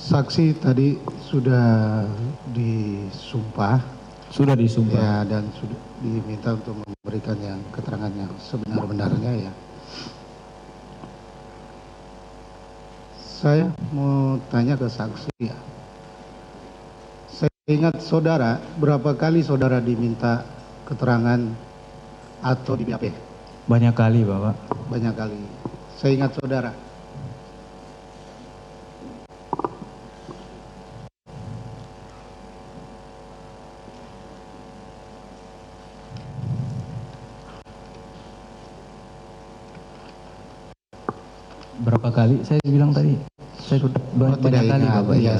Saksi tadi sudah disumpah Sudah disumpah. ya, dan sudah diminta untuk memberikan yang keterangan yang sebenar-benarnya ya. Saya mau tanya ke saksi ya. Saya ingat saudara, berapa kali saudara diminta keterangan atau di BAP? Banyak kali, Bapak. Banyak kali. Saya ingat saudara. Berapa kali saya bilang tadi? Saya banyak tidak kali, ingat. Bapak. Ya,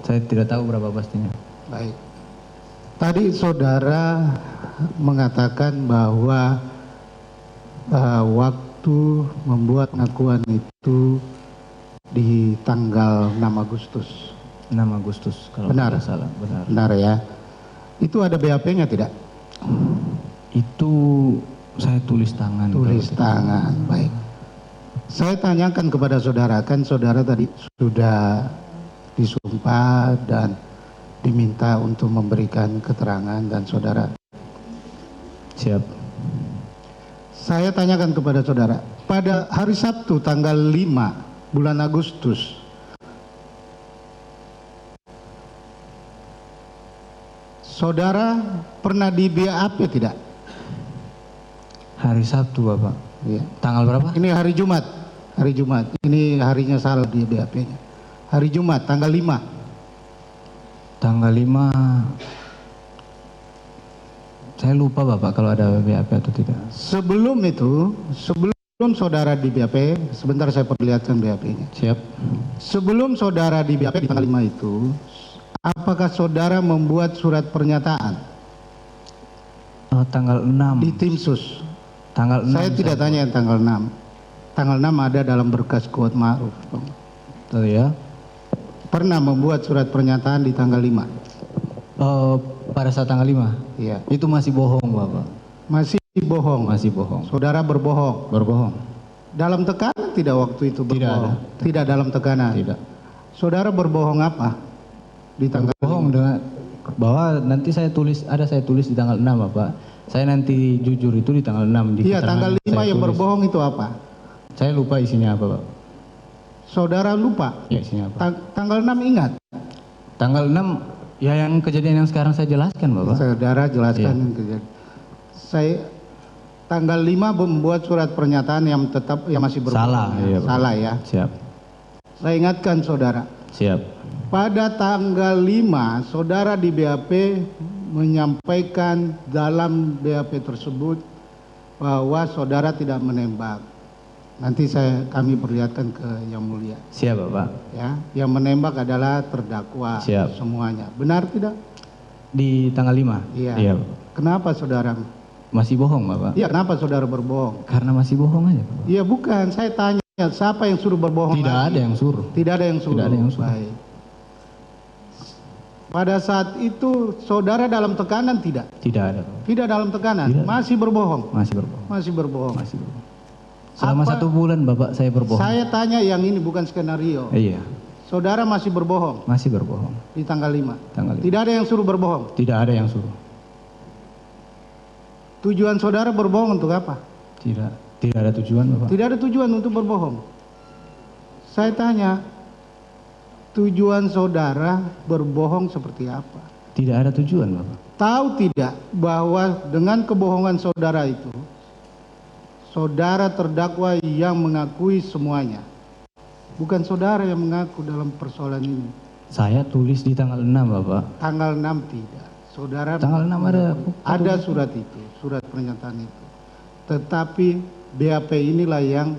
saya tidak tahu berapa pastinya. Baik. Tadi saudara mengatakan bahwa waktu membuat pengakuan itu di tanggal 6 Agustus. 6 Agustus kalau Benar. tidak salah. Benar. Benar ya. Itu ada BAP-nya tidak? Itu saya tulis tangan. Tulis tangan. Baik. Saya tanyakan kepada saudara, kan saudara tadi sudah disumpah dan diminta untuk memberikan keterangan dan saudara. Siap. Saya tanyakan kepada saudara, pada hari Sabtu tanggal 5 bulan Agustus, saudara pernah di BAP tidak? Hari Sabtu, Bapak. Ya. Tanggal berapa? Ini hari Jumat. Hari Jumat. Ini harinya salah di BAP-nya. Hari Jumat tanggal 5. Tanggal 5. Saya lupa, Bapak, kalau ada BAP atau tidak. Sebelum itu, sebelum saudara di BAP, sebentar saya perlihatkan BAP-nya. Siap. Sebelum saudara di BAP di tanggal 5 itu, apakah saudara membuat surat pernyataan Tanggal 6. di tim sus? Tanggal 6. Saya tidak tanya yang tanggal 6. Tanggal 6 ada dalam berkas kuat ma'ruf. Betul ya. Pernah membuat surat pernyataan di tanggal 5? Pada saat tanggal 5? Iya. Itu masih bohong, Bapak. Masih bohong? Masih bohong. Saudara berbohong? Berbohong. Dalam tekanan tidak waktu itu berbohong? Tidak ada. Tidak dalam tekanan? Tidak. Saudara berbohong apa? Di tanggal Bohong dengan bahwa nanti saya tulis di tanggal 6, Bapak. Saya nanti jujur itu di tanggal 6 di Iya, tanggal 5 yang berbohong itu apa? Saya lupa isinya apa, Pak. Saudara lupa? Ya, isinya apa? Tanggal 6 ingat? Tanggal 6 ya yang kejadian yang sekarang saya jelaskan, Bapak. Saudara jelaskan Iya. kejadian. Saya tanggal 5 membuat surat pernyataan yang tetap yang masih berbohong. Salah, ya. iya, Salah ya. Siap. Saya ingatkan saudara. Siap. Pada tanggal 5 saudara di BAP menyampaikan dalam BAP tersebut bahwa saudara tidak menembak. Nanti kami perlihatkan ke Yang Mulia. Siap, Bapak. Ya, yang menembak adalah terdakwa. Siap. Semuanya. Benar tidak? Di tanggal 5? Iya. Iya. Kenapa saudara? Masih bohong, Bapak? Iya, kenapa saudara berbohong? Karena masih bohong aja, Bapak. Iya, bukan. Saya tanya, siapa yang suruh berbohong? Tidak lagi? ada yang suruh. Tidak ada yang suruh. Tidak ada yang suruh. Baik. Pada saat itu saudara dalam tekanan tidak? Tidak ada, Bapak. Tidak dalam tekanan. Tidak. Masih berbohong. Masih berbohong. Masih berbohong. Masih berbohong. Selama Apa? 1 bulan, Bapak, saya berbohong. Saya tanya yang ini bukan skenario. Iya. Saudara masih berbohong Masih berbohong. di tanggal 5. Tanggal 5. Tidak ada yang suruh berbohong. Tidak ada yang suruh. Tujuan saudara berbohong untuk apa? Tidak ada tujuan, Bapak. Tidak ada tujuan untuk berbohong. Saya tanya, tujuan saudara berbohong seperti apa? Tidak ada tujuan, Bapak. Tahu tidak bahwa dengan kebohongan saudara itu, saudara terdakwa yang mengakui semuanya. Bukan saudara yang mengaku dalam persoalan ini. Saya tulis di tanggal 6, Bapak. Tanggal 6 tidak. Saudara Tanggal 6 ada surat itu, surat pernyataan itu. Tetapi BAP inilah yang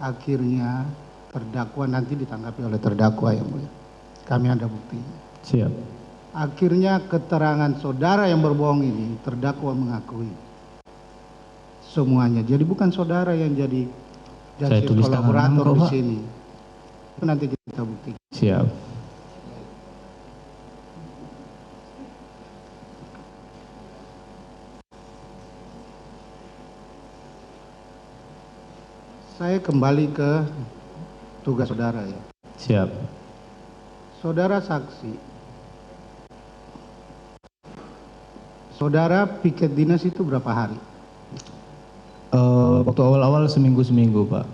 akhirnya terdakwa nanti ditanggapi oleh terdakwa yang mulia. Kami ada buktinya. Siap. Akhirnya keterangan saudara yang berbohong ini terdakwa mengakui semuanya. Jadi bukan saudara yang jadi Saya tulis kolaborator tanggal 6 di kok, Pak. sini. Itu nanti kita buktikan. Siap. Saya kembali ke tugas saudara ya. Siap. Saudara saksi, saudara piket dinas itu berapa hari? Waktu awal-awal seminggu-seminggu Pak.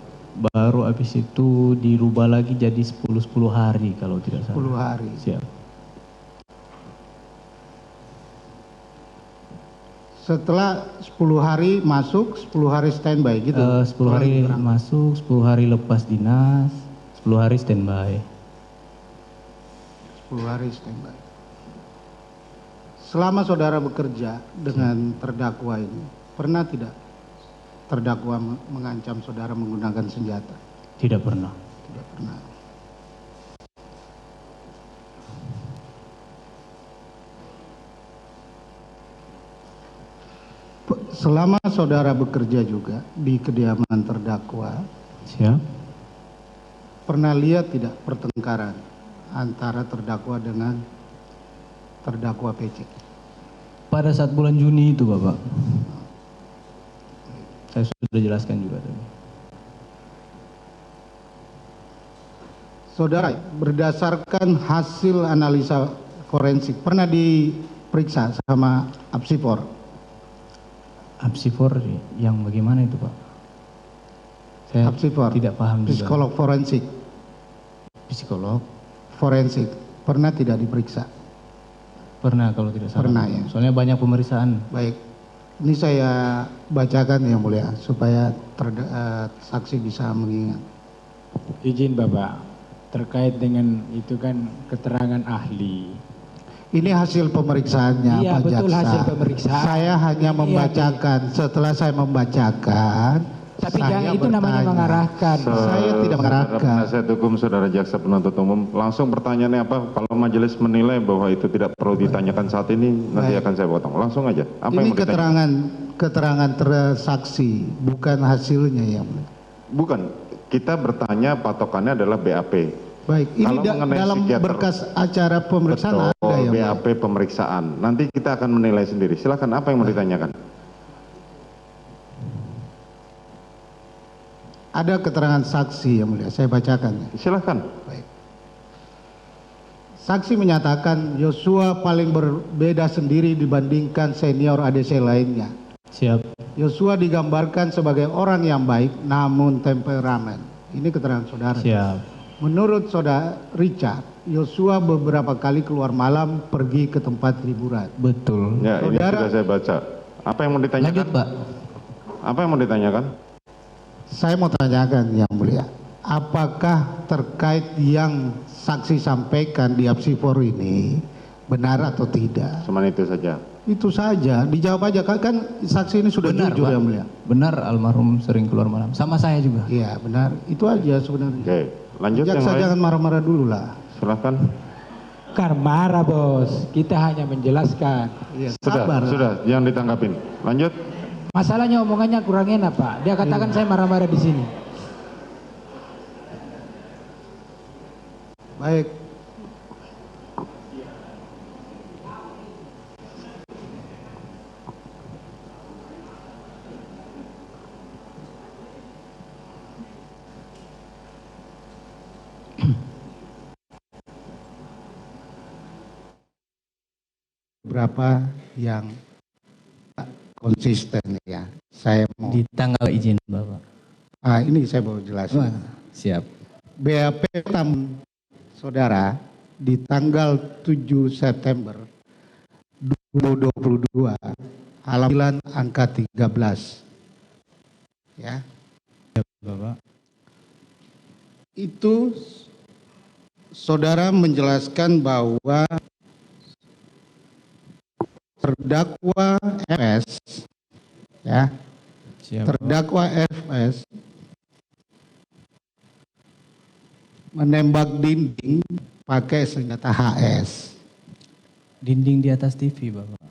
Baru habis itu dirubah lagi jadi 10 hari kalau tidak salah. 10 hari. Siap. Setelah 10 hari masuk, 10 hari standby gitu? 10 hari masuk, 10 hari lepas dinas, 10 hari standby. 10 hari standby. Selama saudara bekerja dengan terdakwa ini, pernah tidak terdakwa mengancam saudara menggunakan senjata? Tidak pernah. Tidak pernah. Selama saudara bekerja juga di kediaman terdakwa, Siap. pernah lihat tidak pertengkaran antara terdakwa dengan terdakwa PC? Pada saat bulan Juni itu Bapak. Saya sudah jelaskan juga tadi. Saudara, berdasarkan hasil analisa forensik, pernah diperiksa sama Apsifor? Apsifor yang bagaimana itu Pak? Saya Apsifor, tidak paham juga. psikolog forensik. Psikolog? Forensik, pernah tidak diperiksa? Pernah kalau tidak salah. Pernah ya. Soalnya banyak pemeriksaan. Baik, ini saya bacakan yang mulia supaya saksi bisa mengingat. Izin Bapak, terkait dengan itu kan keterangan ahli. Ini hasil pemeriksaannya Iya, Pak betul, Jaksa. hasil pemeriksaan. Saya hanya Iya, membacakan. Setelah saya membacakan, Tapi saya jangan itu namanya bertanya. mengarahkan. Saya tidak mengarahkan. Penasihat hukum saudara jaksa penuntut umum, langsung pertanyaannya apa? Kalau majelis menilai bahwa itu tidak perlu ditanyakan saat ini, nanti Baik. akan saya potong. Langsung aja. Apa Ini yang mau ditanyakan? keterangan tersaksi, bukan hasilnya yang mulia. Bukan. Kita bertanya patokannya adalah BAP. Baik, ini Kalau mengenai dalam psikiater, berkas acara pemeriksaan Betul, ada ya, mulia. BAP pemeriksaan. Nanti kita akan menilai sendiri. Silakan, apa yang mau ditanyakan? Ada keterangan saksi yang mulia, saya bacakan. Silakan. Baik. Saksi menyatakan Yosua paling berbeda sendiri dibandingkan senior ADC lainnya. Siap. Yosua digambarkan sebagai orang yang baik namun temperamen. Ini keterangan saudara. Siap. Menurut saudara Richard, Yosua beberapa kali keluar malam pergi ke tempat hiburan. Betul. Ya, ini Saudara- sudah saya baca. Apa yang mau ditanyakan? Lanjut Pak. Apa yang mau ditanyakan? Saya mau tanyakan yang mulia, apakah terkait yang saksi sampaikan di Apsifor ini benar atau tidak? Cuman itu saja. Itu saja, dijawab aja. Kan saksi ini sudah Benar jujur Pak. yang mulia. Benar almarhum sering keluar malam. Sama saya juga. Iya benar, itu aja sebenarnya. Oke, lanjut yang Jaksa lain. jangan marah-marah dulu lah. Silakan. Kan marah bos, kita hanya menjelaskan. Iya, Sudah, sabar. sudah, jangan ditanggapin. Lanjut. Masalahnya omongannya kurang enak Pak. Dia katakan saya marah-marah di sini. Baik. Berapa yang konsisten ya? Saya mau. Di tanggal izin Bapak. Ini saya mau jelasin. Siap. BAP saudara di tanggal 7 September 2022 halaman angka 13 ya, Bapak. itu saudara menjelaskan bahwa terdakwa FS ya, Siap. terdakwa FS menembak dinding pakai senjata HS. Dinding di atas TV Bapak.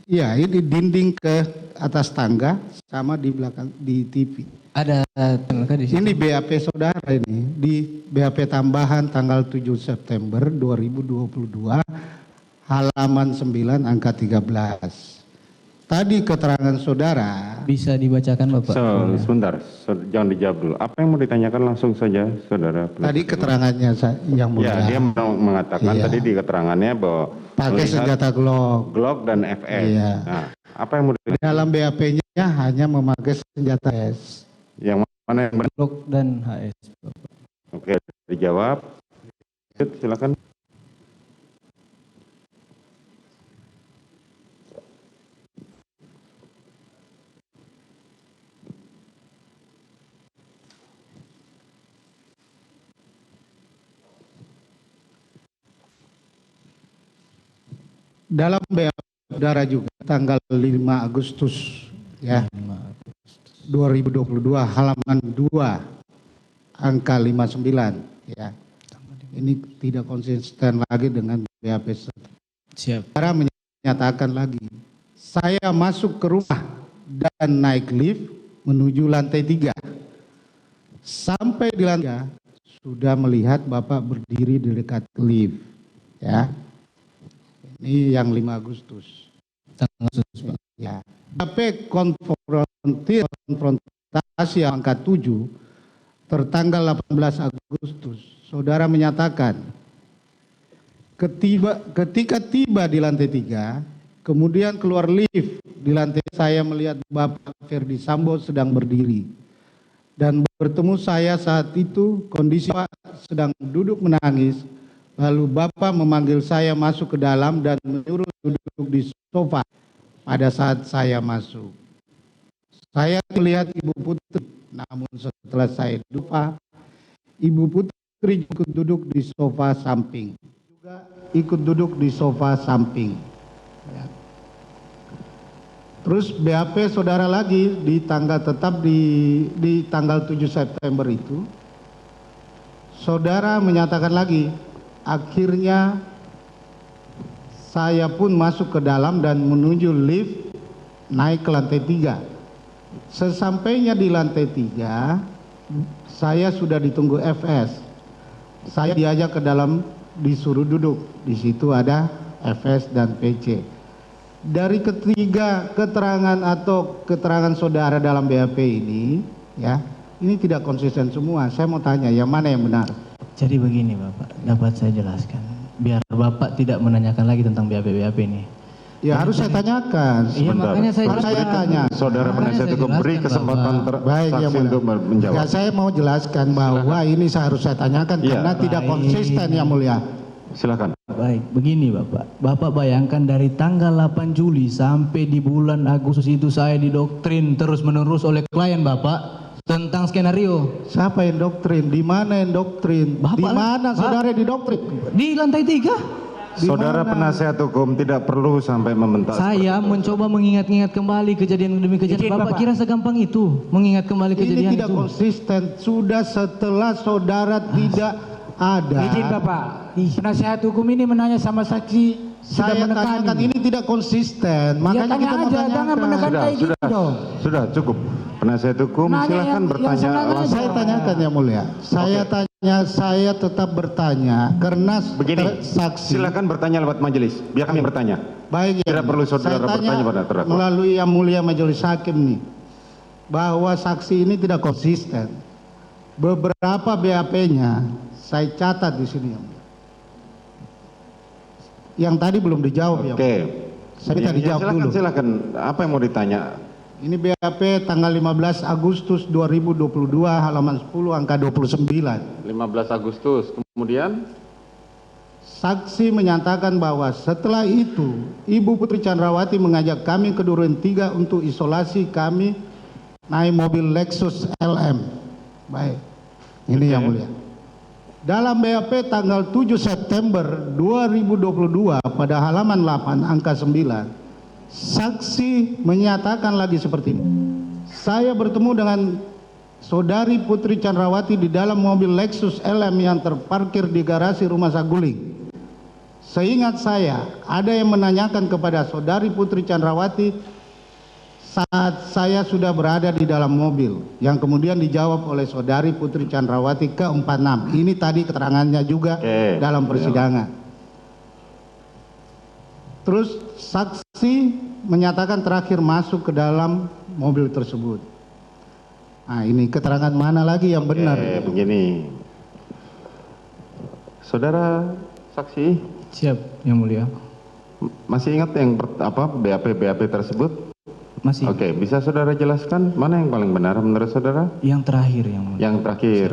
Iya, ini dinding ke atas tangga sama di belakang di TV. Ada tangga di situ. Ini BAP saudara ini di BAP tambahan tanggal 7 September 2022 halaman 9 angka 13. tadi keterangan saudara, Bisa dibacakan Bapak? Sebentar, jangan dijawab dulu. Apa yang mau ditanyakan langsung saja, saudara. tadi keterangannya yang Ya, mulia, dia mengatakan Iya. tadi di keterangannya bahwa pakai melihat senjata Glock. Glock dan FS. Iya. Nah, apa yang mau ditanyakan? Dalam BAP-nya hanya memakai senjata S. Yang mana yang benar? Glock dan HS. Oke, dijawab. Silakan. Dalam BAP saudara juga tanggal 5 Agustus ya 2022 halaman 2 angka 59 ya. Ini tidak konsisten lagi dengan BAP. Siap. Saudara menyatakan lagi, saya masuk ke rumah dan naik lift menuju lantai 3. Sampai di lantai 3, sudah melihat Bapak berdiri di dekat lift. Ya. Ini yang 5 Agustus. Tanggal khusus, Pak. Ya. BAP konfrontasi angka 7 tertanggal 18 Agustus. Saudara menyatakan ketika tiba di lantai 3, kemudian keluar lift di lantai, saya melihat Bapak Ferdi Sambo sedang berdiri dan bertemu saya saat itu kondisi Bapak sedang duduk menangis. Lalu Bapak memanggil saya masuk ke dalam dan menyuruh duduk di sofa pada saat saya masuk. Saya melihat Ibu Putri, namun setelah saya duduk, Ibu Putri ikut duduk di sofa samping. Juga ikut duduk di sofa samping. Ya. Terus BAP saudara lagi di tanggal tetap di tanggal 7 September itu, saudara menyatakan lagi, akhirnya saya pun masuk ke dalam dan menuju lift naik ke lantai 3. Sesampainya di lantai 3, saya sudah ditunggu FS. Saya diajak ke dalam, disuruh duduk. Di situ ada FS dan PC. Dari ketiga keterangan atau keterangan saudara dalam BAP ini, ya, ini tidak konsisten semua. Saya mau tanya, yang mana yang benar? Jadi begini Bapak, dapat saya jelaskan. Biar Bapak tidak menanyakan lagi tentang BAP-BAP ini. Ya harus saya tanyakan. Iya, Sebentar. makanya saya Harus saya tanya. Saudara Makanya penasihat saya hukum beri jelaskan, kesempatan Bapak. Baik, yang saksi mulia. untuk menjawab. Ya saya mau jelaskan bahwa ini harus saya tanyakan Iya. karena tidak Baik. konsisten yang mulia. Silakan. Baik, begini Bapak. Bapak bayangkan dari tanggal 8 Juli sampai di bulan Agustus itu saya didoktrin terus-menerus oleh klien Bapak tentang skenario. Siapa yang doktrin? Di mana yang doktrin? Bapak Di lah. mana saudara didoktrin? Di lantai 3. Di Saudara mana? penasihat hukum tidak perlu sampai membentak. Saya mencoba mengingat-ingat kembali kejadian demi kejadian. Izin, Bapak Bapak. kira segampang itu mengingat kembali Ini kejadian tidak itu? konsisten. Sudah setelah saudara tidak ada. Izin Bapak, penasihat hukum ini menanya sama saksi sudah Saya menekan tanyakan ini tidak konsisten. Ya Makanya tanya kita mau aja, jangan menekan tanyakan. kayak gitu dong. Sudah cukup. Penasihat hukum Nanya silakan yang bertanya sengaja. langsung. Saya tanyakan yang mulia. Saya tanya, saya tetap bertanya karena Begini, saksi. silakan bertanya lewat majelis. Biar kami bertanya. Baik, Tidak perlu saudara saya tanya bertanya pada terdakwa. melalui yang mulia majelis hakim nih, bahwa saksi ini tidak konsisten. Beberapa BAP-nya saya catat di sini yang mulia. Yang tadi belum dijawab ya. Oke. Saya minta dijawab silakan, dulu. silakan. Apa yang mau ditanya? Ini BAP tanggal 15 Agustus 2022 halaman 10 angka 29. 15 Agustus. Kemudian Saksi menyatakan bahwa setelah itu Ibu Putri Chandrawati mengajak kami ke Duren 3 untuk isolasi, kami naik mobil Lexus LM. Baik. Ini yang mulia. Dalam BAP tanggal 7 September 2022 pada halaman 8 angka 9, saksi menyatakan lagi seperti ini. Saya bertemu dengan Saudari Putri Chandrawati di dalam mobil Lexus LM yang terparkir di garasi Rumah Saguling. Seingat saya, ada yang menanyakan kepada Saudari Putri Chandrawati saat saya sudah berada di dalam mobil, yang kemudian dijawab oleh Saudari Putri Chandrawati ke-46. Ini tadi keterangannya juga Oke. dalam persidangan. Terus saksi menyatakan terakhir masuk ke dalam mobil tersebut. Nah, ini keterangan mana lagi yang benar? Begini. Saudara saksi, Siap, Yang Mulia. masih ingat yang BAP tersebut? Masih. Oke, bisa saudara jelaskan mana yang paling benar menurut saudara? Yang terakhir, Yang Mulia. Yang terakhir.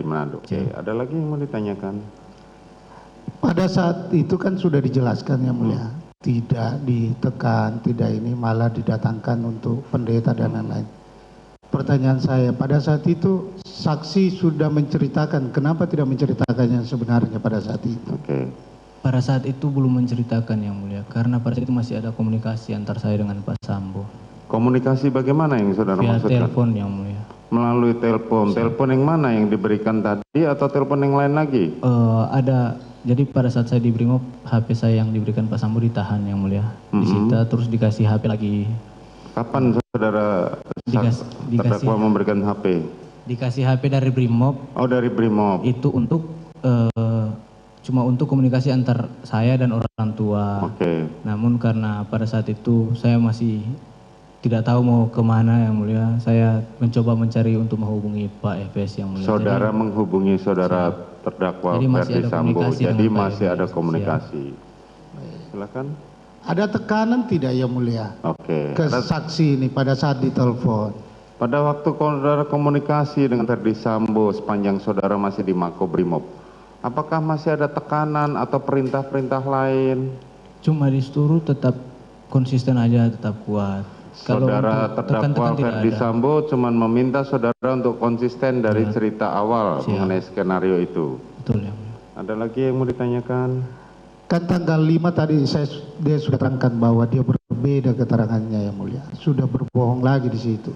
Di Manado. Oke, ada lagi yang mau ditanyakan? Pada saat itu kan sudah dijelaskan Yang Mulia. Tidak ditekan, tidak ini, malah didatangkan untuk pendeta dan lain-lain. Pertanyaan saya, pada saat itu saksi sudah menceritakan, kenapa tidak menceritakan yang sebenarnya pada saat itu? Oke. Pada saat itu belum menceritakan Yang Mulia, karena pada saat itu masih ada komunikasi antar saya dengan Pak Sambo. Komunikasi bagaimana yang saudara Via maksudkan? telepon Yang Mulia. Melalui telepon. Telepon yang mana yang diberikan tadi atau telepon yang lain lagi? Ada, jadi pada saat saya di Brimob, HP saya yang diberikan Pak Sambo ditahan Yang Mulia. Disita terus dikasih HP lagi. Kapan saudara terdakwa memberikan HP? Dikasih HP dari Brimob. Oh, dari Brimob. Itu untuk cuma untuk komunikasi antar saya dan orang tua. Oke. Namun karena pada saat itu saya masih tidak tahu mau kemana Yang Mulia, saya mencoba mencari untuk menghubungi Pak Efes Yang Mulia. Saudara menghubungi saudara terdakwa Jadi masih Ferdi ada Sambo. komunikasi Jadi dengan Pak masih Efes. ada komunikasi. Silakan. Ada tekanan tidak Yang Mulia Oke. ke saksi ini pada saat ditelepon? Pada waktu saudara komunikasi dengan Ferdi Sambo sepanjang saudara masih di Makobrimob, apakah masih ada tekanan atau perintah-perintah lain? Cuma disuruh tetap konsisten aja, tetap kuat. Saudara untuk tekan-tekan terdakwa tidak Ferdi ada. Sambo cuma meminta saudara untuk konsisten dari cerita awal mengenai skenario itu. Betul Yang Mulia. Ada lagi yang mau ditanyakan? Kan tanggal 5 tadi dia sudah terangkan bahwa dia berbeda keterangannya Yang Mulia. Sudah berbohong lagi di situ.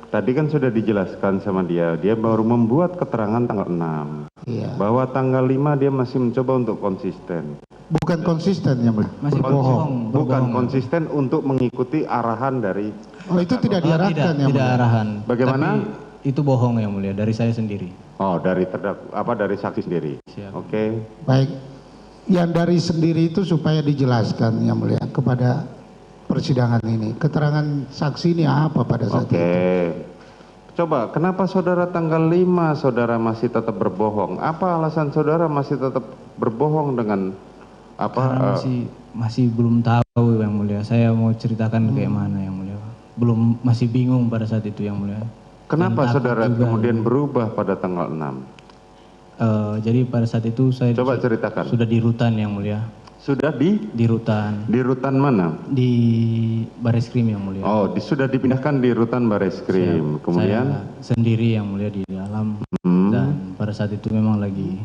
Tadi kan sudah dijelaskan sama dia baru membuat keterangan tanggal 6. Iya. Bahwa tanggal 5 dia masih mencoba untuk konsisten. Bukan konsisten Yang Mulia. Masih Berbohong. Bukan konsisten untuk mengikuti arahan dari... Oh, itu tidak diarahkan Yang Tidak Mulia. arahan. Bagaimana? Tapi itu bohong Yang Mulia, dari saya sendiri. Oh, dari dari saksi sendiri. Siap. Oke. Baik. Yang dari sendiri itu supaya dijelaskan Yang Mulia kepada persidangan ini. Keterangan saksi ini apa pada saat itu? Coba, kenapa saudara tanggal 5 saudara masih tetap berbohong? Apa alasan saudara masih tetap berbohong dengan Karena masih belum tahu Yang Mulia. Saya mau ceritakan kayak mana Yang Mulia. Belum, masih bingung pada saat itu Yang Mulia. Kenapa Dan takut saudara juga. kemudian berubah pada tanggal 6? Jadi pada saat itu saya Coba ceritakan. sudah di rutan Yang Mulia. Sudah Di rutan. di rutan mana? Di Bareskrim Yang Mulia. Oh, sudah dipindahkan di rutan Bareskrim. Kemudian Saya sendiri Yang Mulia di dalam. Dan pada saat itu memang lagi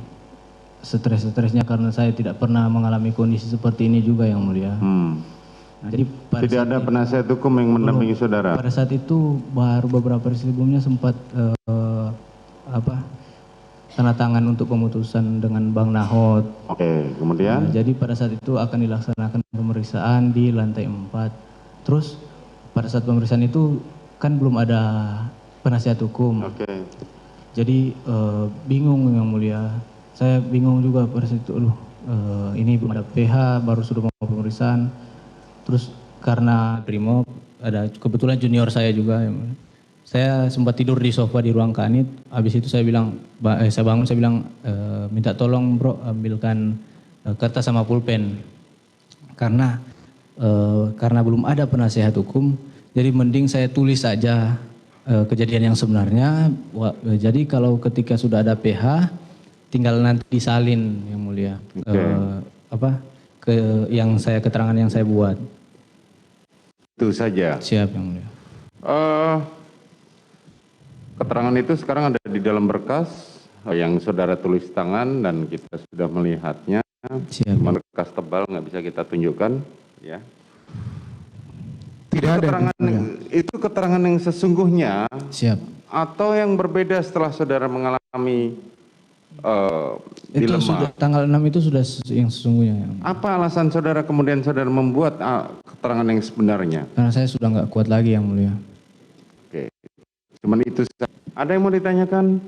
stres-stresnya karena saya tidak pernah mengalami kondisi seperti ini juga Yang Mulia. Nah, jadi pada tidak saat ada penasihat hukum yang mendampingi saudara. pada saat itu baru beberapa hari sebelumnya sempat tanda tangan untuk pemutusan dengan Bang Nahot. Oke, kemudian Nah, jadi pada saat itu akan dilaksanakan pemeriksaan di lantai 4. Terus pada saat pemeriksaan itu kan belum ada penasihat hukum. oke. Jadi bingung Yang Mulia. Saya bingung juga pada saat itu. Ini belum ada PH, baru sudah mau pemeriksaan. Terus karena Brimob ada kebetulan junior saya juga. Yang Mulia. Saya sempat tidur di sofa di ruang kanit. Habis itu saya bilang, saya bangun, saya bilang, minta tolong bro ambilkan kertas sama pulpen. Karena belum ada penasihat hukum, jadi mending saya tulis saja kejadian yang sebenarnya. Jadi kalau ketika sudah ada PH, tinggal nanti disalin Yang Mulia. Keterangan yang saya buat. Itu saja. Siap Yang Mulia. Keterangan itu sekarang ada di dalam berkas yang saudara tulis tangan dan kita sudah melihatnya. Siap. Berkas tebal nggak bisa kita tunjukkan, ya. Tidak ada. Itu keterangan yang sesungguhnya Siap. atau yang berbeda setelah saudara mengalami Itu dilema. sudah tanggal 6 itu sudah yang sesungguhnya. Yang Mulia. Apa alasan saudara kemudian saudara membuat keterangan yang sebenarnya? Karena saya sudah nggak kuat lagi Yang Mulia. Oke. Cuman itu saja. Ada yang mau ditanyakan?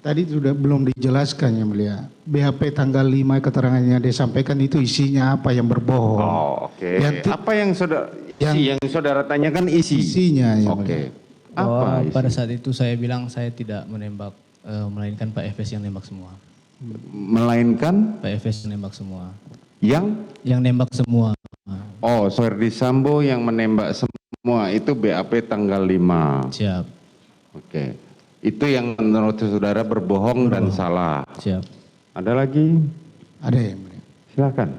Tadi sudah belum dijelaskan, Yang Mulia. BAP tanggal 5 keterangannya disampaikan itu isinya apa yang berbohong. Oh, oke. Yang Apa yang saudara tanyakan isi? Isinya, Yang Oke. Mulia. Bahwa Apa pada isi? saat itu saya bilang saya tidak menembak, melainkan Pak Efes yang nembak semua. Melainkan Pak Efes yang nembak semua. yang nembak semua. oh, Verdi Sambo yang menembak semua itu BAP tanggal 5. Siap, Oke. Itu yang menurut saudara berbohong dan salah. siap. Ada lagi? Ada, Yang Mulia. Silakan.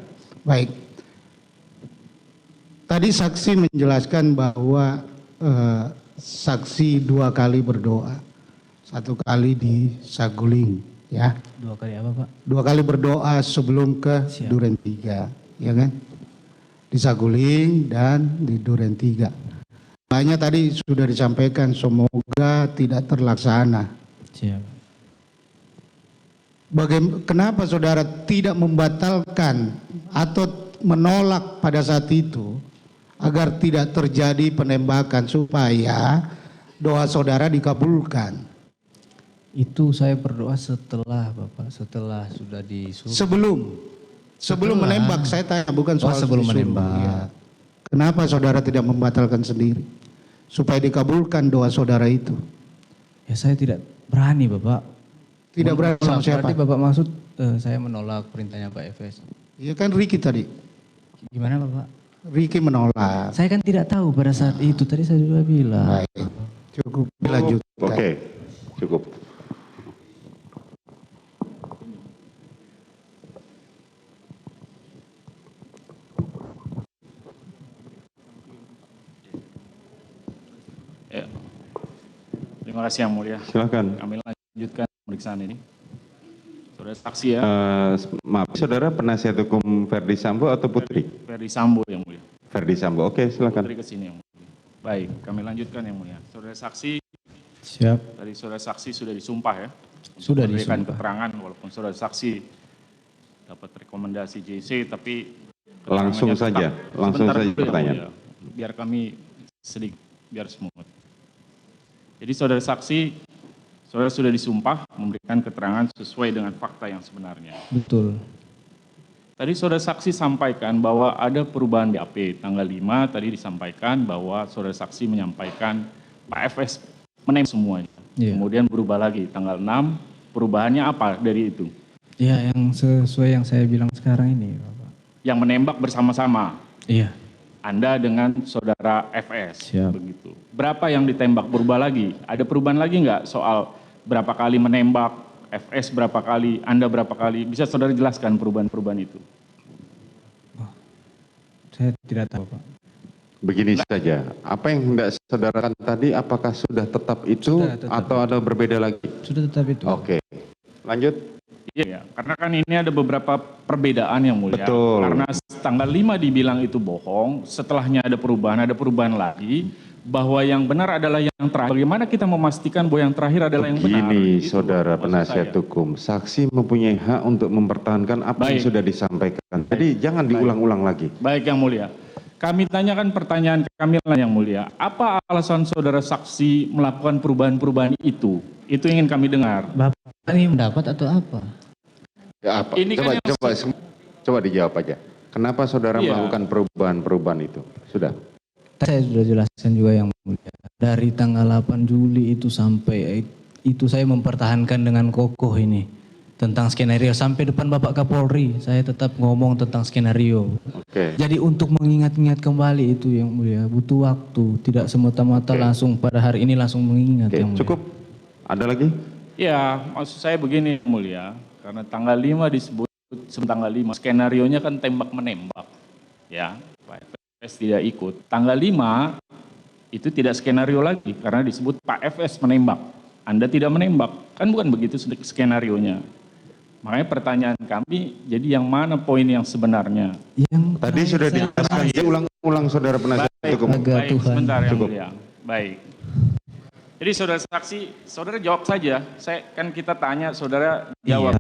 Baik. Tadi saksi menjelaskan bahwa saksi 2 kali berdoa. 1 kali di Saguling, ya. 2 kali apa, Pak? 2 kali berdoa sebelum ke Siap. Duren 3, ya kan? Di Saguling dan di Duren 3. Doanya tadi sudah disampaikan, semoga tidak terlaksana. Siap. Kenapa saudara tidak membatalkan atau menolak pada saat itu agar tidak terjadi penembakan supaya doa saudara dikabulkan? Itu saya berdoa setelah, Bapak, setelah sudah disuruh. Sebelum Setelah. menembak, saya tanya, bukan soal sebelum disuruh, menembak. ya. Kenapa saudara tidak membatalkan sendiri supaya dikabulkan doa saudara itu? Ya saya tidak berani, Bapak. Tidak berani sama siapa? Berarti Bapak maksud saya menolak perintahnya Pak Efes. Iya kan Ricky tadi. Gimana, Bapak? Ricky menolak. Saya kan tidak tahu pada saat itu, tadi saya sudah bilang. Baik. Cukup dilanjutkan. Oke, cukup. Ya. Terima kasih Yang Mulia. Silakan. Kami lanjutkan pemeriksaan ini. Saudara saksi ya, Maaf, saudara penasihat hukum Verdi Sambo atau Putri? Ferdi Sambo Yang Mulia. Verdi Sambo, oke silakan. Putri ke sini Yang Mulia. Baik, kami lanjutkan Yang Mulia. Saudara saksi, Siap. tadi saudara saksi sudah disumpah ya. Sudah Memberikan disumpah. keterangan walaupun saudara saksi dapat rekomendasi JC tapi Langsung keterangannya saja, langsung Sebentar saja dulu, Yang pertanyaan. Mulia. Biar kami sedikit, biar smooth. Jadi saudara saksi, saudara sudah disumpah memberikan keterangan sesuai dengan fakta yang sebenarnya. Betul. Tadi saudara saksi sampaikan bahwa ada perubahan BAP tanggal 5 tadi disampaikan bahwa saudara saksi menyampaikan Pak FS menembak semuanya. Iya. Kemudian berubah lagi tanggal 6, perubahannya apa dari itu? Ya, yang sesuai yang saya bilang sekarang ini, Bapak. Yang menembak bersama-sama, Iya. Anda dengan saudara FS. Siap. Begitu. Berapa yang ditembak berubah lagi? Ada perubahan lagi nggak soal berapa kali menembak, FS berapa kali, Anda berapa kali? Bisa saudara jelaskan perubahan-perubahan itu? Saya tidak tahu, Pak. Begini saja, apa yang hendak saudara katakan tadi apakah sudah tetap itu Sudah tetap. atau ada berbeda lagi? Sudah tetap itu. Oke, lanjut. Iya, karena kan ini ada beberapa perbedaan yang mulia. Betul. Karena tanggal 5 dibilang itu bohong, setelahnya ada perubahan lagi, bahwa yang benar adalah yang terakhir. Bagaimana kita memastikan bahwa yang terakhir adalah yang benar? Begini Itu saudara maksud penasihat saya. hukum, saksi mempunyai hak untuk mempertahankan apa yang Baik. sudah disampaikan. Jadi jangan diulang-ulang lagi. Baik yang mulia. Kami tanyakan pertanyaan kami yang mulia. Apa alasan saudara saksi melakukan perubahan-perubahan itu? Itu ingin kami dengar. Bapak ini mendapat atau apa? Ya, apa? Ini kan Coba dijawab aja. Kenapa saudara Iya. melakukan perubahan-perubahan itu? Sudah. Saya sudah jelaskan juga yang mulia. Dari tanggal 8 Juli itu sampai itu saya mempertahankan dengan kokoh ini tentang skenario sampai depan Bapak Kapolri. Saya tetap ngomong tentang skenario. Oke. Jadi untuk mengingat-ingat kembali itu yang mulia butuh waktu, tidak semata-mata Oke. langsung pada hari ini langsung mengingat Oke, yang mulia. cukup. Ada lagi? Ya, maksud saya begini yang mulia. Karena tanggal 5 disebut tanggal 5 skenarionya kan tembak menembak. Ya, Pak FS tidak ikut. Tanggal 5 itu tidak skenario lagi karena disebut Pak FS menembak. Anda tidak menembak. Kan bukan begitu skenarionya. Makanya pertanyaan kami, jadi yang mana poin yang sebenarnya? Yang Tadi sudah dijelaskan. Jadi ulang-ulang saudara penasihat hukum. Agak Baik, Tuhan. sebentar yang Cukup. mulia. Baik. Jadi saudara saksi, saudara jawab saja. Kita tanya, saudara jawab.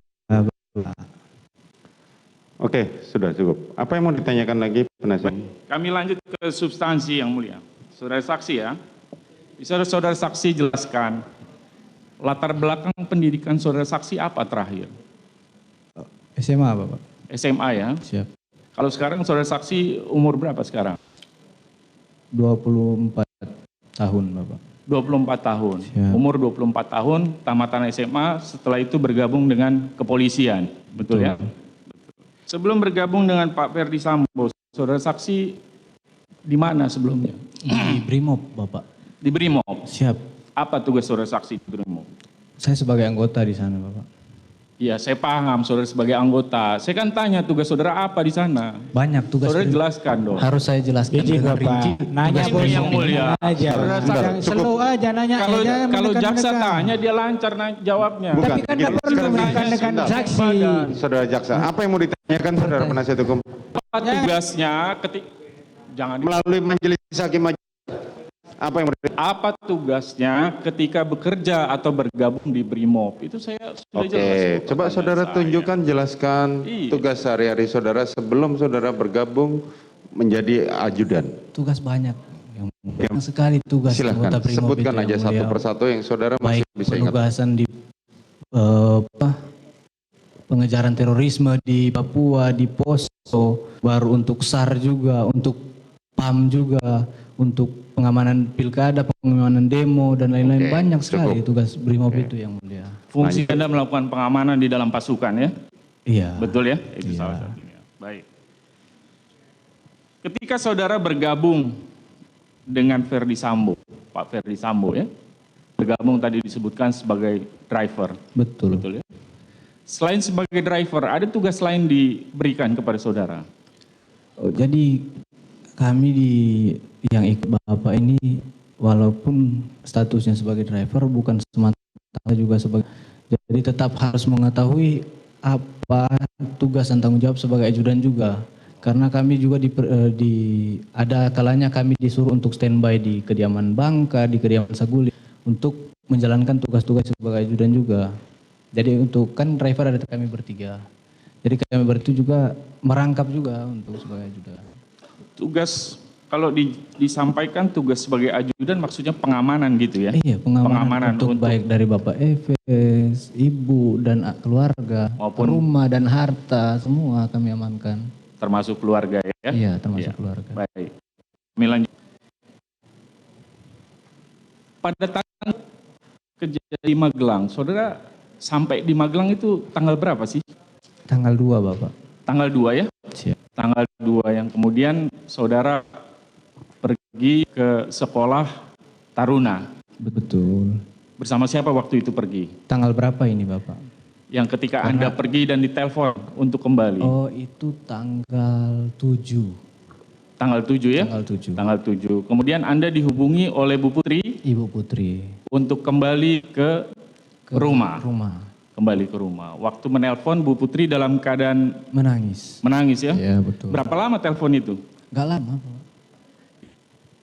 Oke, sudah cukup. Apa yang mau ditanyakan lagi penasihat? Kami lanjut ke substansi yang mulia. Saudara saksi ya. Bisa saudara saksi jelaskan latar belakang pendidikan saudara saksi apa terakhir? SMA Bapak. SMA ya? Siap. Kalau sekarang saudara saksi umur berapa sekarang? 24 tahun Bapak. 24 tahun. Siap. Umur 24 tahun, tamatan SMA, setelah itu bergabung dengan kepolisian. Betul ya? Sebelum bergabung dengan Pak Ferdi Sambo, saudara saksi di mana sebelumnya? Di Brimob Bapak. Di Brimob. Siap. Apa tugas saudara saksi di Brimob? Saya sebagai anggota di sana Bapak. Iya, saya paham saudara sebagai anggota. Saya kan tanya tugas saudara apa di sana? Banyak tugas. Saudara jelaskan dong. Harus saya jelaskan Izin dengan Bapak, rinci. nanya Tugas bos. yang mulia. Aja. Saudara saksi. Slow aja nanya. Kalau jaksa tanya dia lancar jawabnya. Tapi kan Begini, tidak perlu sekarang menekan sebentar. saksi. Saudara jaksa, apa yang mau ditanyakan saudara penasihat hukum? Apa tugasnya jangan Melalui majelis hakim aja. Apa yang mau ditanyakan? apa tugasnya ketika bekerja atau bergabung di Brimob? Itu saya sudah jelas. Oke, coba pertanyaan saudara saya. tunjukkan, jelaskan Iya. tugas sehari-hari saudara sebelum saudara bergabung menjadi ajudan. Tugas banyak. Banyak sekali tugas Silahkan, anggota Brimob sebutkan itu yang aja satu mulia. persatu yang saudara masih Baik bisa ingat. penugasan di pengejaran terorisme di Papua, di Poso, baru untuk SAR juga, untuk PAM juga, untuk pengamanan pilkada, pengamanan demo dan lain-lain. Oke, Banyak sekali cukup. tugas Brimob itu yang mulia. Fungsi Anda melakukan pengamanan di dalam pasukan ya? Iya. Betul ya? Itu Iya. salah satunya. Baik. Ketika saudara bergabung dengan Ferdi Sambo, Pak Ferdi Sambo ya, bergabung tadi disebutkan sebagai driver, Betul. betul ya? Selain sebagai driver, ada tugas lain diberikan kepada saudara? Oh, jadi kami yang ikut Bapak ini walaupun statusnya sebagai driver bukan semata juga sebagai, jadi tetap harus mengetahui apa tugas dan tanggung jawab sebagai ajudan juga. Karena kami juga ada kalanya kami disuruh untuk standby di kediaman Bangka, di kediaman Saguling untuk menjalankan tugas-tugas sebagai ajudan juga. Jadi untuk kan driver ada kami bertiga. Jadi kami bertiga juga merangkap juga untuk sebagai ajudan. Tugas, kalau disampaikan tugas sebagai ajudan maksudnya pengamanan gitu ya? Iya, pengamanan untuk baik dari Bapak Efes, Ibu dan keluarga, Maupun- rumah dan harta semua kami amankan. Termasuk keluarga ya? Iya, termasuk Iya. keluarga. Baik. Kami lanjut. Pada tanggal kejadian di Magelang, saudara sampai di Magelang itu tanggal berapa sih? Tanggal 2 Bapak. Tanggal 2 ya? Siap. Tanggal 2 yang kemudian saudara pergi ke sekolah Taruna. Betul. Bersama siapa waktu itu pergi? Tanggal berapa ini Bapak? Yang ketika Anda pergi dan ditelepon untuk kembali. Oh, itu tanggal 7. Tanggal 7 ya? Tanggal 7. Tanggal 7. Kemudian Anda dihubungi oleh Bu Putri Ibu Putri untuk kembali ke rumah. Kembali ke rumah. Waktu menelpon Bu Putri dalam keadaan Menangis. menangis ya? Iya, betul. Berapa lama telepon itu? Gak lama Pak.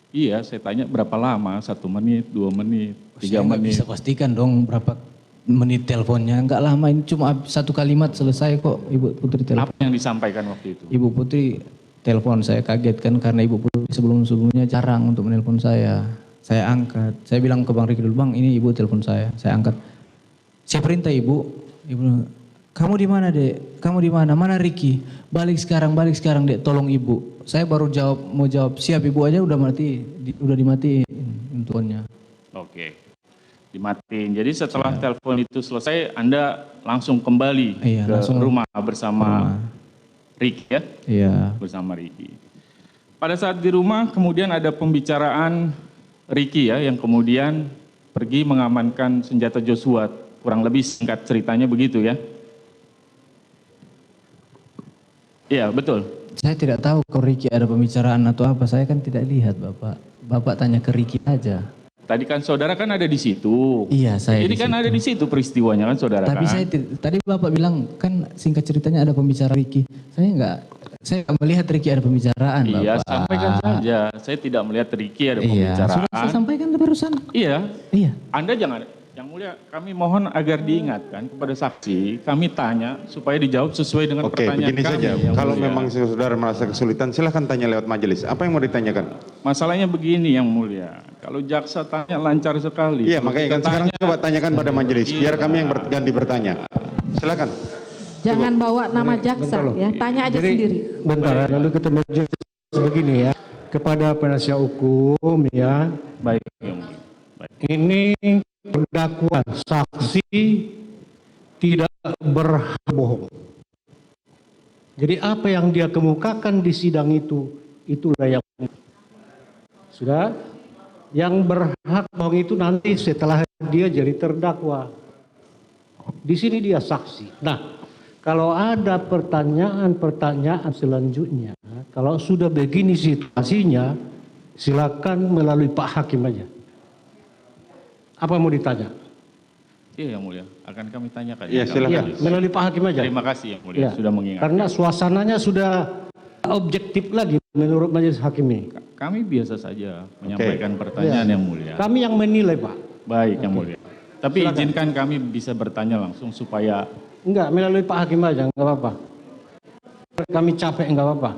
Iya, saya tanya berapa lama? 1 menit, 2 menit, 3 Saya nggak menit. bisa pastikan dong berapa menit teleponnya. Nggak lama, ini cuma 1 kalimat selesai kok Ibu Putri telepon. Apa yang disampaikan waktu itu? Ibu Putri telepon, saya kaget kan karena Ibu Putri sebelum-sebelumnya jarang untuk menelpon saya. Saya angkat, saya bilang ke Bang Riki dulu, Bang ini Ibu telepon saya angkat. Saya perintah Ibu, kamu di mana Dek? Kamu di mana? Mana Riki? Balik sekarang Dek, tolong Ibu. Saya baru mau jawab, siap Ibu aja udah dimatiin teleponnya. Oke, dimatiin. Jadi setelah telepon itu selesai, Anda langsung kembali Iya, ke langsung rumah bersama Riki ya? Iya. Bersama Riki. Pada saat di rumah kemudian ada pembicaraan Riki ya, yang kemudian pergi mengamankan senjata Joshua. Kurang lebih singkat ceritanya begitu ya? Iya, betul. Saya tidak tahu kalau Riki ada pembicaraan atau apa, saya kan tidak lihat Bapak. Bapak tanya ke Riki aja. Tadi kan saudara kan ada di situ. Iya, saya Jadi di kan situ. ada di situ peristiwanya kan saudara Tapi kan? tadi Bapak bilang kan singkat ceritanya ada pembicaraan Riki. Saya nggak melihat Riki ada pembicaraan Iya, Bapak. sampaikan saja. Saya tidak melihat Riki ada Iya, pembicaraan. sudah saya sampaikan barusan. Iya, Iya. Anda jangan, yang mulia kami mohon agar diingatkan kepada saksi, kami tanya supaya dijawab sesuai dengan Oke, pertanyaan begini kami. saja. Yang Kalau mulia. memang saudara merasa kesulitan, silahkan tanya lewat majelis. Apa yang mau ditanyakan? masalahnya begini Yang Mulia. Kalau jaksa tanya lancar sekali. Iya, makanya kan sekarang coba tanyakan pada majelis, biar kami yang ganti bertanya. Silakan. Jangan bawa nama jaksa ya, tanya aja sendiri. Bentar, lalu kita majelis begini ya. Kepada penasihat hukum ya. Baik, Yang Mulia. Baik. Ini terdakwa saksi tidak berbohong. Jadi apa yang dia kemukakan di sidang itulah yang sudah. Yang berhak bohong itu nanti setelah dia jadi terdakwa. Di sini dia saksi. Nah, kalau ada pertanyaan selanjutnya, kalau sudah begini situasinya, silakan melalui Pak Hakim aja. Apa mau ditanya? Iya Yang Mulia, akan kami tanyakan. Iya, silakan. Iya, melalui Pak Hakim aja. Terima kasih Yang Mulia Ya, sudah mengingat. karena suasananya sudah objektif lagi menurut majelis hakim ini. Kami biasa saja menyampaikan pertanyaan Ya. Yang Mulia. Kami yang menilai, Pak. Baik Yang Mulia. Tapi izinkan kami bisa bertanya langsung supaya Enggak, melalui Pak Hakim aja, enggak apa-apa. Kami capek, enggak apa-apa.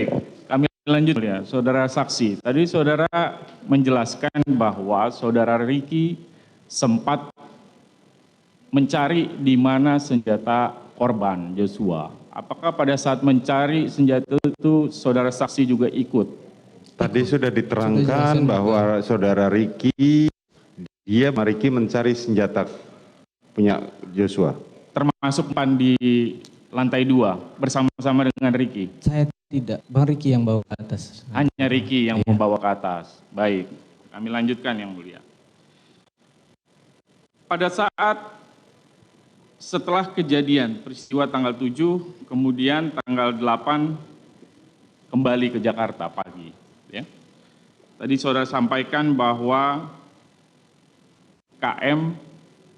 baik. Kami lanjut ya, saudara saksi. Tadi saudara menjelaskan bahwa saudara Riki sempat mencari di mana senjata korban Joshua. Apakah pada saat mencari senjata itu saudara saksi juga ikut? Tadi sudah diterangkan bahwa saudara Riki, Riki mencari senjata punya Joshua. Termasuk pan di lantai 2 bersama-sama dengan Riki. Saya tidak, Bang Riki yang bawa ke atas. Hanya Riki yang Iya. membawa ke atas. Baik, kami lanjutkan Yang Mulia. Pada saat setelah kejadian peristiwa tanggal 7, kemudian tanggal 8 kembali ke Jakarta pagi. Ya. Tadi saudara sampaikan bahwa KM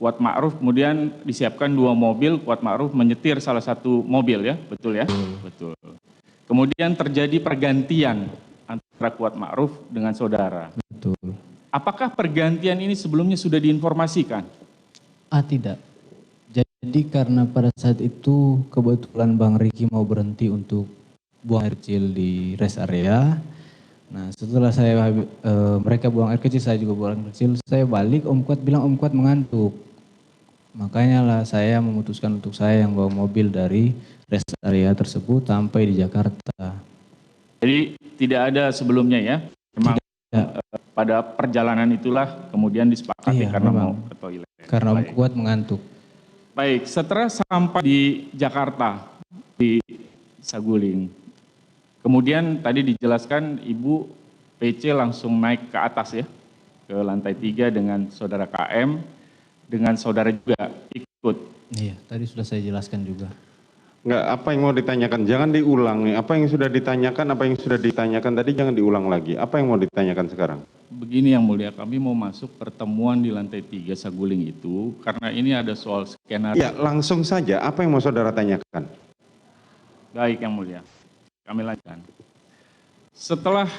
Kuat Ma'ruf kemudian disiapkan 2 mobil, Kuat Ma'ruf menyetir salah satu mobil ya, betul ya? Betul. Kemudian terjadi pergantian antara Kuat Ma'ruf dengan saudara. Betul. Apakah pergantian ini sebelumnya sudah diinformasikan? Tidak. Jadi karena pada saat itu kebetulan Bang Riki mau berhenti untuk buang air kecil di rest area. Nah setelah mereka buang air kecil, saya juga buang air kecil. Saya balik, Om Kuat bilang Om Kuat mengantuk. Makanya lah saya memutuskan untuk saya yang bawa mobil dari rest area tersebut sampai di Jakarta. Jadi tidak ada sebelumnya ya? Memang pada perjalanan itulah kemudian disepakati Iya, karena memang. mau ke toilet. Karena Om Baik. Kuat mengantuk. Baik, setelah sampai di Jakarta, di Saguling, kemudian tadi dijelaskan Ibu PC langsung naik ke atas ya, ke lantai 3 dengan saudara KM, dengan saudara juga ikut. Iya, tadi sudah saya jelaskan juga. Enggak, apa yang mau ditanyakan? Jangan diulang. Apa yang sudah ditanyakan, apa yang sudah ditanyakan tadi jangan diulang lagi. Apa yang mau ditanyakan sekarang? Begini Yang Mulia, kami mau masuk pertemuan di lantai 3 Saguling itu, karena ini ada soal skenario. Ya, langsung saja. Apa yang mau saudara tanyakan? Baik Yang Mulia, kami lanjutkan. Setelah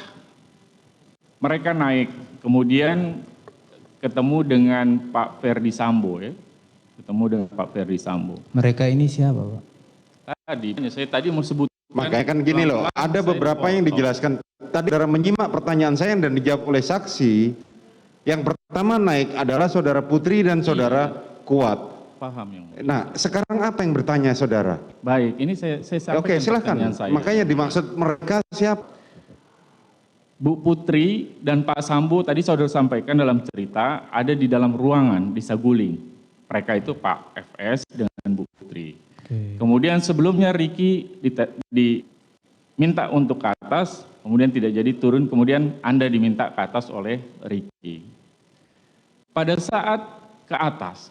mereka naik, kemudian ketemu dengan Pak Ferdi Sambo ya, ketemu dengan Pak Ferdi Sambo. Mereka ini siapa Pak? Saya tadi mau sebut. Makanya kan gini loh, ada beberapa yang dijelaskan. Tadi saudara menyimak pertanyaan saya dan dijawab oleh saksi. Yang pertama naik adalah saudara Putri dan saudara Kuat. Paham Yang Mulia. Nah, sekarang apa yang bertanya saudara? Baik, ini saya sampaikan Oke, silakan. pertanyaan saya. Makanya dimaksud mereka siapa? Bu Putri dan Pak Sambo tadi saudara sampaikan dalam cerita ada di dalam ruangan di Saguling. Mereka itu Pak FS dengan Bu Putri. Oke. Kemudian sebelumnya Riki diminta untuk ke atas, kemudian tidak jadi turun, kemudian Anda diminta ke atas oleh Riki. Pada saat ke atas,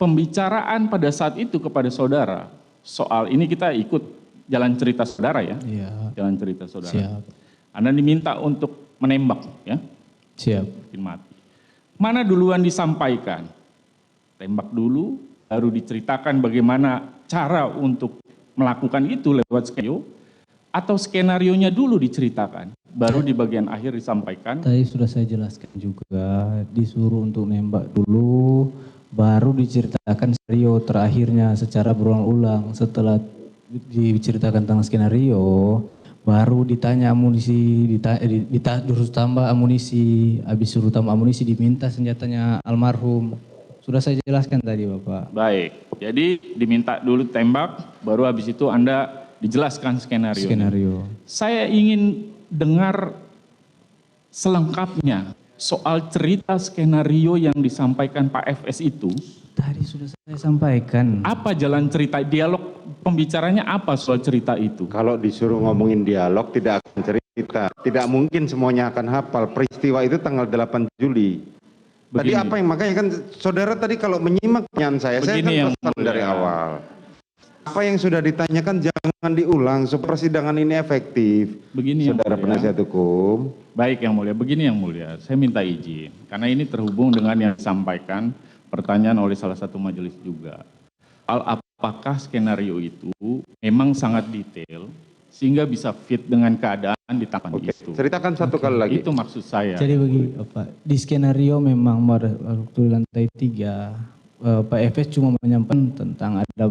pembicaraan pada saat itu kepada saudara, soal ini kita ikut jalan cerita saudara ya, Iya, jalan cerita saudara. siap. Anda diminta untuk menembak ya, Siap. bikin mati. Mana duluan disampaikan? Tembak dulu, baru diceritakan bagaimana cara untuk melakukan itu lewat skenario, atau skenarionya dulu diceritakan, baru di bagian akhir disampaikan. Tadi sudah saya jelaskan juga, disuruh untuk nembak dulu, baru diceritakan skenario terakhirnya secara berulang-ulang. Setelah diceritakan tentang skenario, baru ditanya amunisi, disuruh tambah amunisi, habis suruh tambah amunisi diminta senjatanya almarhum. Sudah saya jelaskan tadi Bapak. Baik, jadi diminta dulu tembak, baru habis itu Anda dijelaskan skenario. Saya ingin dengar selengkapnya soal cerita skenario yang disampaikan Pak FS itu. Tadi sudah saya sampaikan. Apa jalan cerita, dialog pembicaranya apa soal cerita itu? Kalau disuruh ngomongin dialog tidak akan cerita. Tidak mungkin semuanya akan hafal. Peristiwa itu tanggal 8 Juli. Tadi Begini. apa yang makanya kan saudara tadi kalau menyimak pertanyaan saya kan pesan dari awal. Apa yang sudah ditanyakan jangan diulang supaya persidangan ini efektif. Begini saudara penasihat hukum. Baik yang mulia, begini yang mulia, saya minta izin. Karena ini terhubung dengan yang disampaikan pertanyaan oleh salah satu majelis juga. Apakah skenario itu memang sangat detail sehingga bisa fit dengan keadaan di tangan itu. Ceritakan satu kali lagi. Itu maksud saya. Jadi begini Bapak, di skenario memang waktu lantai 3 Pak Efes cuma menyampaikan tentang ada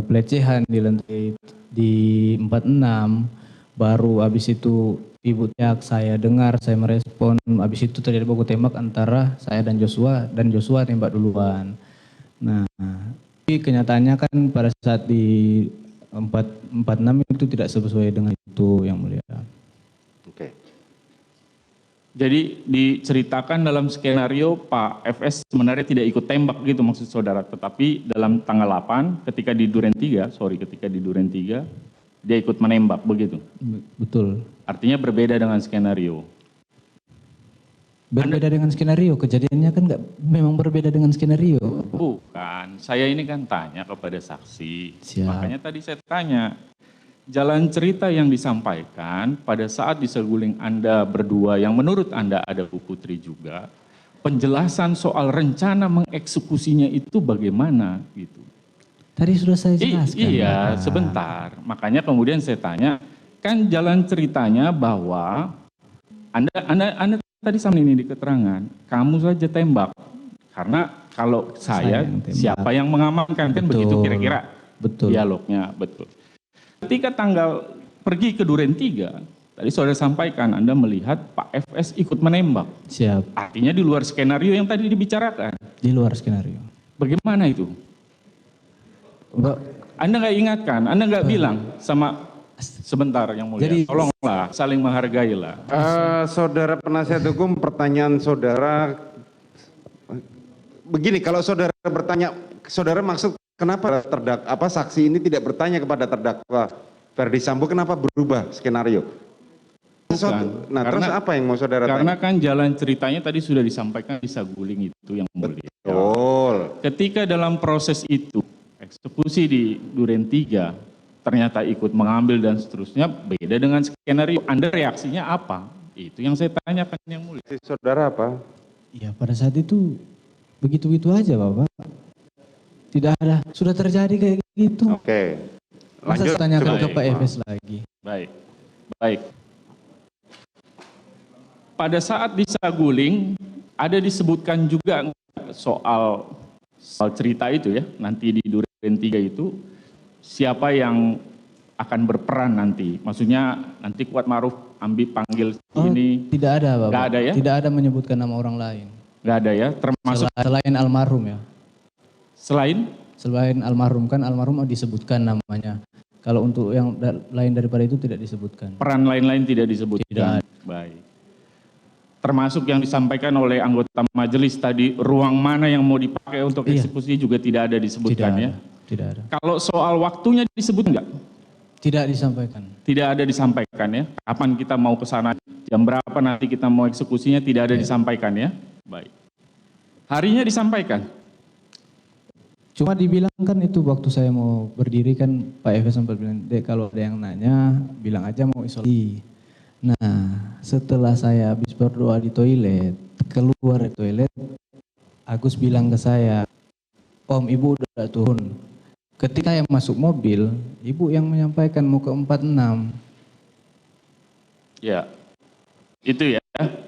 pelecehan di lantai di 46, baru habis itu ibu teriak, saya dengar, saya merespon, habis itu terjadi baku tembak antara saya dan Joshua tembak duluan. Nah, tapi kenyataannya kan pada saat di 46 itu tidak sesuai dengan itu yang mulia. Oke. Jadi diceritakan dalam skenario Pak FS sebenarnya tidak ikut tembak gitu maksud saudara, tetapi dalam tanggal 8 ketika di Duren 3 dia ikut menembak begitu. Betul. Artinya berbeda dengan skenario. Berbeda dengan skenario, kejadiannya kan memang berbeda dengan skenario. Bukan, saya ini kan tanya kepada saksi. Siap. Makanya tadi saya tanya, jalan cerita yang disampaikan pada saat di seguling Anda berdua yang menurut Anda ada Bu Putri juga, penjelasan soal rencana mengeksekusinya itu bagaimana gitu. Tadi sudah saya jelaskan. Iya, Bapak. sebentar. Makanya kemudian saya tanya, kan jalan ceritanya bahwa Anda tadi sama ini di keterangan, kamu saja tembak. Karena kalau saya siapa yang mengamankan, kan begitu kira-kira dialognya, betul. Ketika pergi ke Duren 3, tadi saudara sampaikan Anda melihat Pak FS ikut menembak. Siap. Artinya di luar skenario yang tadi dibicarakan. Di luar skenario. Bagaimana itu? Enggak. Anda nggak ingatkan, Anda nggak bilang sama sebentar yang mulia. Jadi, tolonglah saling menghargailah. Saudara penasihat hukum, pertanyaan saudara begini, kalau saudara bertanya, saudara maksud kenapa saksi ini tidak bertanya kepada terdakwa Ferdi Sambo, kenapa berubah skenario? Nah, terus apa yang mau saudara tanya? Karena kan jalan ceritanya tadi sudah disampaikan di saguling itu yang mulia. Betul. Ketika dalam proses itu, eksekusi di Duren 3, ternyata ikut mengambil dan seterusnya, beda dengan skenario. Anda reaksinya apa? Itu yang saya tanyakan yang mulia. Saudara apa? Ya pada saat itu begitu-begitu aja Bapak. Tidak ada, sudah terjadi kayak gitu. Oke. Lanjut. Masa tanyakan ke Pak Efes lagi. Baik. Pada saat di saguling, ada disebutkan juga soal cerita itu ya, nanti di Duren 3 itu, siapa yang akan berperan nanti? Maksudnya nanti Kuat Maruf panggil ini. Tidak ada Bapak. Nggak ada ya? Tidak ada menyebutkan nama orang lain. Nggak ada ya? Termasuk selain almarhum ya? Selain almarhum, kan almarhum disebutkan namanya. Kalau untuk yang lain daripada itu tidak disebutkan. Peran lain-lain tidak disebutkan? Tidak. Baik. Termasuk yang disampaikan oleh anggota majelis tadi, ruang mana yang mau dipakai untuk eksekusi juga tidak ada disebutkan ya? Tidak ada. Kalau soal waktunya disebut enggak? Tidak disampaikan. Tidak ada disampaikan ya? Kapan kita mau ke sana? Jam berapa nanti kita mau eksekusinya tidak ada disampaikan ya? Baik. Harinya disampaikan? Cuma dibilang kan itu waktu saya mau berdiri kan Pak Efes sempat bilang, Dek kalau ada yang nanya bilang aja mau isolasi. Nah setelah saya habis berdoa di toilet, keluar dari toilet, Agus bilang ke saya, Om Ibu udah turun. Ketika saya masuk mobil, Ibu yang menyampaikan mau ke 46. Ya, itu ya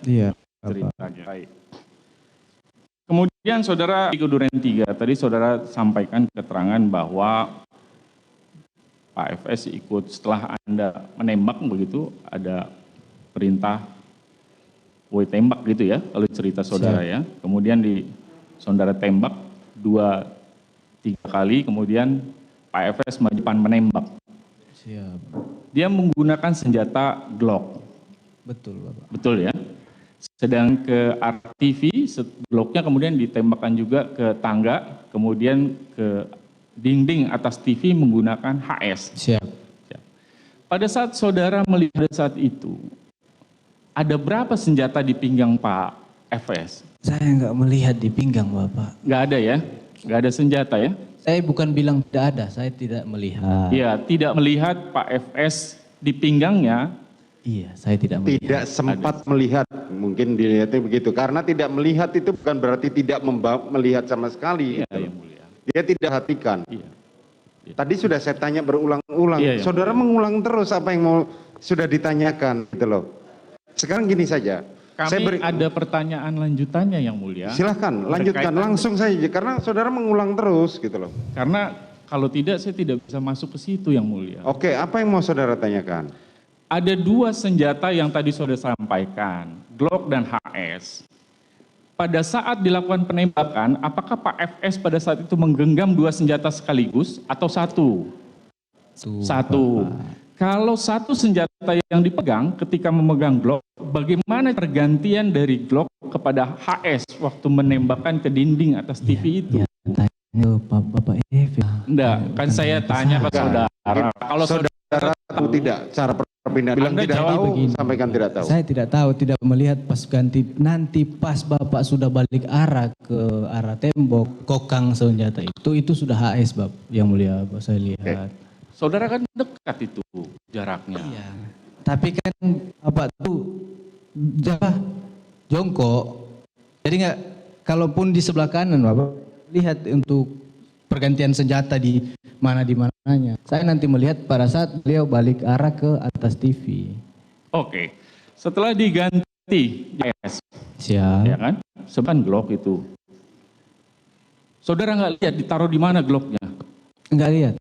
Iya. ceritanya. Baik. Kemudian saudara di Duren 3, tadi saudara sampaikan keterangan bahwa Pak FS ikut setelah Anda menembak begitu, ada perintah woi tembak gitu ya, kalau cerita saudara ya. Kemudian saudara tembak 2-3 kali, kemudian Pak FS maju menembak. Siap. Dia menggunakan senjata Glock. Betul, Bapak. Betul ya? Sedang ke RTV, Glocknya kemudian ditembakkan juga ke tangga, kemudian ke dinding atas TV menggunakan HS. Siap. Pada saat saudara melihat saat itu, ada berapa senjata di pinggang Pak FS? Saya nggak melihat di pinggang Bapak. Nggak ada ya? Nggak ada senjata ya? Saya bukan bilang tidak ada, saya tidak melihat. Iya, tidak melihat Pak FS di pinggangnya. Iya, saya tidak melihat. Tidak sempat melihat, mungkin dilihatnya begitu. Karena tidak melihat itu bukan berarti tidak melihat sama sekali. Iya, yang mulia. Dia tidak perhatikan. Iya. Tadi sudah saya tanya berulang-ulang. Iya, Saudara mengulang terus apa yang sudah ditanyakan gitu loh. Sekarang gini saja. Kami ada pertanyaan lanjutannya yang mulia. Silahkan lanjutkan langsung saja karena saudara mengulang terus gitu loh. Karena kalau tidak saya tidak bisa masuk ke situ yang mulia. Oke, apa yang mau saudara tanyakan? Ada 2 senjata yang tadi saudara sampaikan, Glock dan HS. Pada saat dilakukan penembakan, apakah Pak FS pada saat itu menggenggam 2 senjata sekaligus atau satu? Satu. Kalau satu senjata yang dipegang ketika memegang Glock, bagaimana pergantian dari Glock kepada HS waktu menembakkan ke dinding atas TV itu? Ya, tanya Bapak F. Enggak, kan saya tanya ke saudara. Kalau saudara tahu tidak cara perpindahan? Bilang Anda tidak jawab tahu, begini. sampaikan tidak tahu. Saya tidak tahu, tidak melihat pas ganti. Nanti pas Bapak sudah balik arah ke arah tembok, kokang senjata itu sudah HS Bapak, yang mulia Bapak saya lihat. saudara kan dekat itu jaraknya. Iya. Tapi kan Bapak tuh jongkok. Jadi nggak, kalaupun di sebelah kanan Bapak lihat untuk pergantian senjata di mananya. Saya nanti melihat pada saat beliau balik arah ke atas TV. Oke. Setelah diganti yes, Siap. ya kan? Seban Glock itu. Saudara nggak lihat ditaruh di mana Glocknya? Enggak lihat.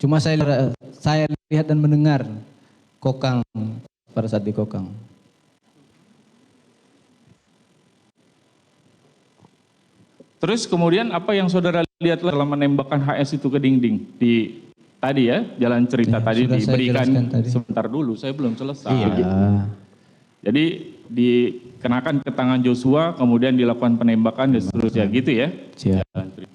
Cuma saya lihat dan mendengar kokang pada saat di kokang. Terus kemudian apa yang saudara lihat dalam menembakkan HS itu ke dinding di tadi ya, jalan cerita Ya, tadi sudah saya diberikan jelaskan tadi. sebentar dulu, saya belum selesai. Iya. Jadi dikenakan ke tangan Joshua, kemudian dilakukan penembakan dan seterusnya gitu ya. Siap. Jalan cerita.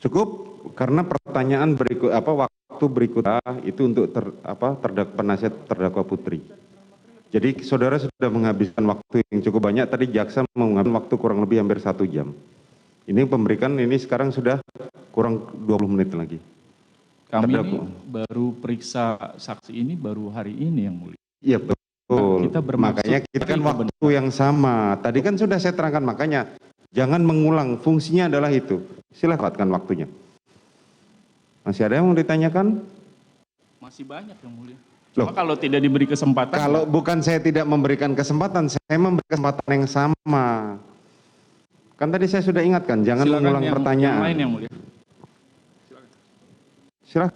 Cukup karena pertanyaan berikut waktu berikutnya itu untuk penasihat terdakwa Putri. Jadi saudara sudah menghabiskan waktu yang cukup banyak. Tadi jaksa menghabiskan waktu kurang lebih hampir 1 jam. Ini pemberikan ini sekarang sudah kurang 20 menit lagi. Kami Terdakwa. ini baru periksa saksi ini baru hari ini yang mulia. Iya betul. Kita bermaksud Makanya kita kan waktu yang sama. Tadi kan sudah saya terangkan, makanya jangan mengulang. Fungsinya adalah itu. Silakan waktunya. Masih ada yang mau ditanyakan? Masih banyak yang mulia. Cuma kalau tidak diberi kesempatan. Kalau bukan saya tidak memberikan kesempatan, saya memberi kesempatan yang sama. Kan tadi saya sudah ingatkan, jangan Silakan mengulang yang pertanyaan. lain yang mulia. Silakan.